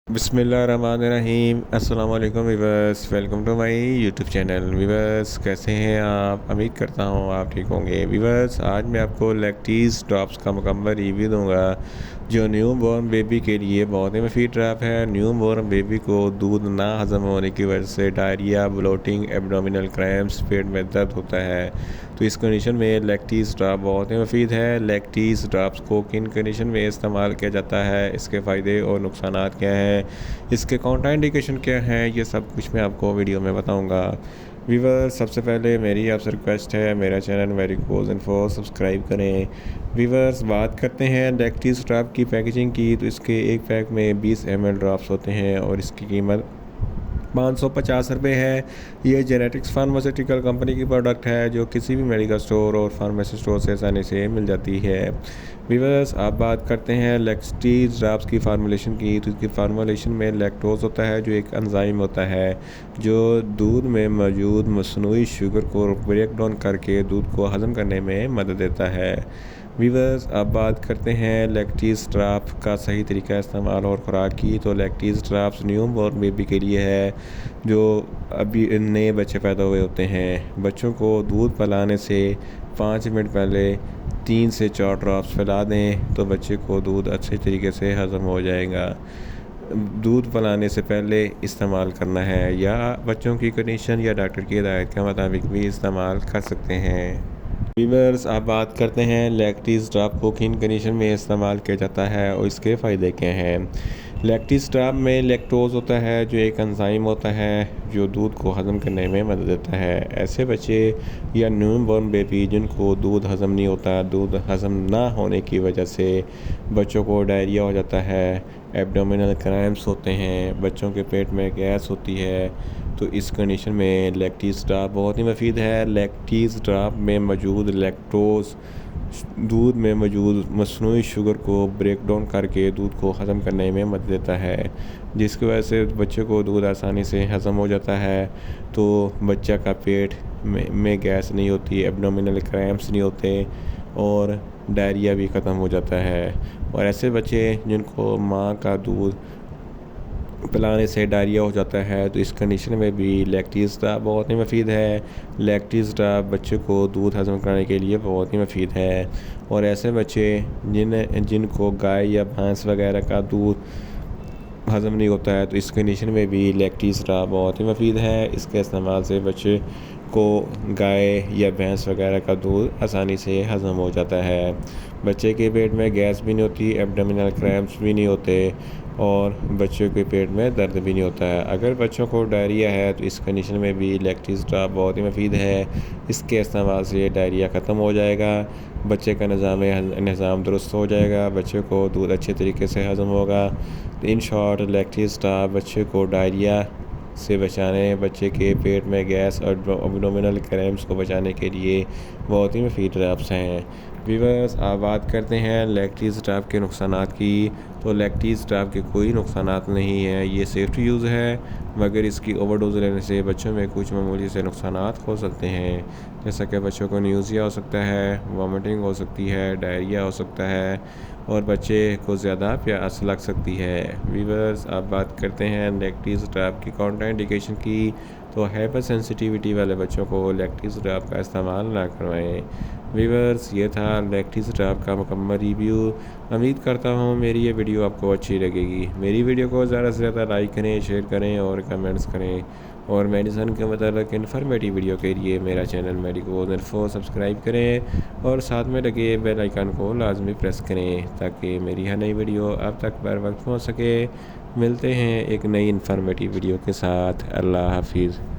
बिस्मिल्लाहिर्रहमानिर्रहीम। अस्सलाम वालेकुम viewers, welcome to my YouTube channel. Viewers, कैसे हैं आप? उम्मीद करता हूँ आप ठीक होंगे। वीवर्स, आज मैं आपको लैक्टीज़ ड्रॉप्स का मुकम्मल रिव्यू दूंगा जो न्यू बॉर्न बेबी के लिए बहुत ही मुफीद ड्रॉप है। न्यू बॉर्न बेबी को दूध ना हज़म होने की वजह से डायरिया, ब्लोटिंग, एब्डोमिनल क्रैम्प्स, पेट में दर्द होता है, तो इस कंडीशन में लैक्टीज़ ड्रॉप बहुत ही मुफीद है। लैक्टीज़ ड्रॉप्स को किन कंडीशन में इस्तेमाल किया जाता है, इसके फ़ायदे और नुकसानात क्या हैं, इसके काउंटर इंडिकेशन क्या हैं, ये सब कुछ मैं आपको वीडियो में बताऊंगा। वीवर, सबसे पहले मेरी आपसे रिक्वेस्ट है, मेरा चैनल वेरिकोज इन्फो सब्सक्राइब करें। वीवर्स, बात करते हैं लैक्टीज़ ड्रॉप की पैकेजिंग की, तो इसके एक पैक में 20 ml ड्रॉप्स होते हैं और इसकी कीमत 550 रुपये है। ये जेनेटिक्स फार्मास्यूटिकल कंपनी की प्रोडक्ट है जो किसी भी मेडिकल स्टोर और फार्मेसी स्टोर से आसानी से मिल जाती है। वीवर्स, आप बात करते हैं लैक्टीज़ ड्रॉप्स की फार्मूलेशन की, तो इसकी फार्मूलेशन में लैक्टोज होता है जो एक एंजाइम होता है जो दूध में मौजूद मसनूई शुगर को ब्रेक डाउन करके दूध को हज़म करने में मदद देता है। वीवर्स, अब बात करते हैं लैक्टीज़ ड्रॉप का सही तरीका इस्तेमाल और खुराक की, तो लैक्टीज़ ड्रॉप्स न्यू बॉर्न बेबी के लिए है जो अभी नए बच्चे पैदा हुए होते हैं। बच्चों को दूध पिलाने से 5 मिनट पहले 3 से 4 ड्रॉप्स पिला दें तो बच्चे को दूध अच्छे तरीके से हज़म हो जाएगा। दूध पिलाने से पहले इस्तेमाल करना है या बच्चों की कंडीशन या डॉक्टर की हिदायत के मुताबिक भी इस्तेमाल कर सकते हैं। वीवर्स, आप बात करते हैं लैक्टीज़ ड्रॉप को किन कंडीशन में इस्तेमाल किया जाता है और इसके फ़ायदे क्या हैं। लैक्टीज़ ड्रॉप में लैक्टोज होता है जो एक एंजाइम होता है जो दूध को हज़म करने में मदद देता है। ऐसे बच्चे या न्यू बॉर्न बेबी जिनको दूध हज़म नहीं होता, दूध हज़म ना होने की वजह से बच्चों को डायरिया हो जाता है, एब्डोमिनल क्रैम्प्स होते हैं, बच्चों के पेट में गैस होती है, तो इस कंडीशन में लैक्टीज़ ड्रॉप बहुत ही मुफीद है। लैक्टीज़ ड्रॉप में मौजूद लैक्टोज दूध में मौजूद मसनूई शुगर को ब्रेक डाउन करके दूध को हज़म करने में मदद देता है, जिसकी वजह से बच्चे को दूध आसानी से हज़म हो जाता है, तो बच्चा का पेट में गैस नहीं होती, एब्डोमिनल क्रैम्प्स नहीं होते और डायरिया भी ख़त्म हो जाता है। और ऐसे बच्चे जिनको माँ का दूध पिलाने से डायरिया हो जाता है, तो इस कंडीशन में भी लैक्टीज़ ड्रॉप बहुत ही मुफीद है। लैक्टीज़ ड्रॉप बच्चे को दूध हज़म कराने के लिए बहुत ही मुफीद है। और ऐसे बच्चे जिनको गाय या भैंस वगैरह का दूध हज़म नहीं होता है, तो इस कंडीशन में भी लैक्टीज़ ड्रॉप बहुत ही मुफीद है। इसके इस्तेमाल से बच्चे को गाय या भैंस वगैरह का दूध आसानी से हज़म हो जाता है। बच्चे के पेट में गैस भी नहीं होती, एब्डोमिनल क्रैम्प्स भी नहीं होते और बच्चों के पेट में दर्द भी नहीं होता है। अगर बच्चों को डायरिया है तो इस कंडीशन में भी लैक्टीज़ ड्रॉप बहुत ही मुफीद है। इसके इस्तेमाल से डायरिया ख़त्म हो जाएगा, बच्चे का निज़ाम दुरुस्त हो जाएगा, बच्चे को दूध अच्छे तरीके से हज़म होगा। इन शॉर्ट, लैक्टीज़ ड्रॉप बच्चे को डायरिया से बचाने, बच्चे के पेट में गैस और एब्डोमिनल क्रैम्प्स को बचाने के लिए बहुत ही मुफीद ड्रॉप्स हैं। वीवर्स, आप बात करते हैं लैक्टीज़ ड्रॉप के नुकसानात की, तो लैक्टीज़ ड्रॉप के कोई नुकसानात नहीं है, ये सेफ़ टू यूज़ है, मगर इसकी ओवरडोज लेने से बच्चों में कुछ मामूली से नुकसानात हो सकते हैं, जैसा कि बच्चों को न्यूज़िया हो सकता है, वॉमिटिंग हो सकती है, डायरिया हो सकता है और बच्चे को ज़्यादा प्यास लग सकती है। वीवर्स, आप बात करते हैं लैक्टीज़ ड्रॉप की काउंटर इंडिकेशन की, तो हाइपर सेंसिटिविटी वाले बच्चों को लैक्टीज़ ड्रॉप का इस्तेमाल ना करवाएं। वीवर्स, ये था लैक्टीज़ ड्रॉप का मुकम्मल रिव्यू। उम्मीद करता हूँ मेरी ये वीडियो आपको अच्छी लगेगी। मेरी वीडियो को ज़्यादा से ज़्यादा लाइक करें, शेयर करें और कमेंट्स करें, और मेडिसन के मतलब इन्फॉर्मेटिव वीडियो के लिए मेरा चैनल मेडिकोज इन्फो सब्सक्राइब करें और साथ में लगे बेल आइकन को लाजमी प्रेस करें ताकि मेरी हर नई वीडियो आप तक बर वक्त पहुँच सके। मिलते हैं एक नई इन्फॉर्मेटिव वीडियो के साथ। अल्लाह हाफिज़।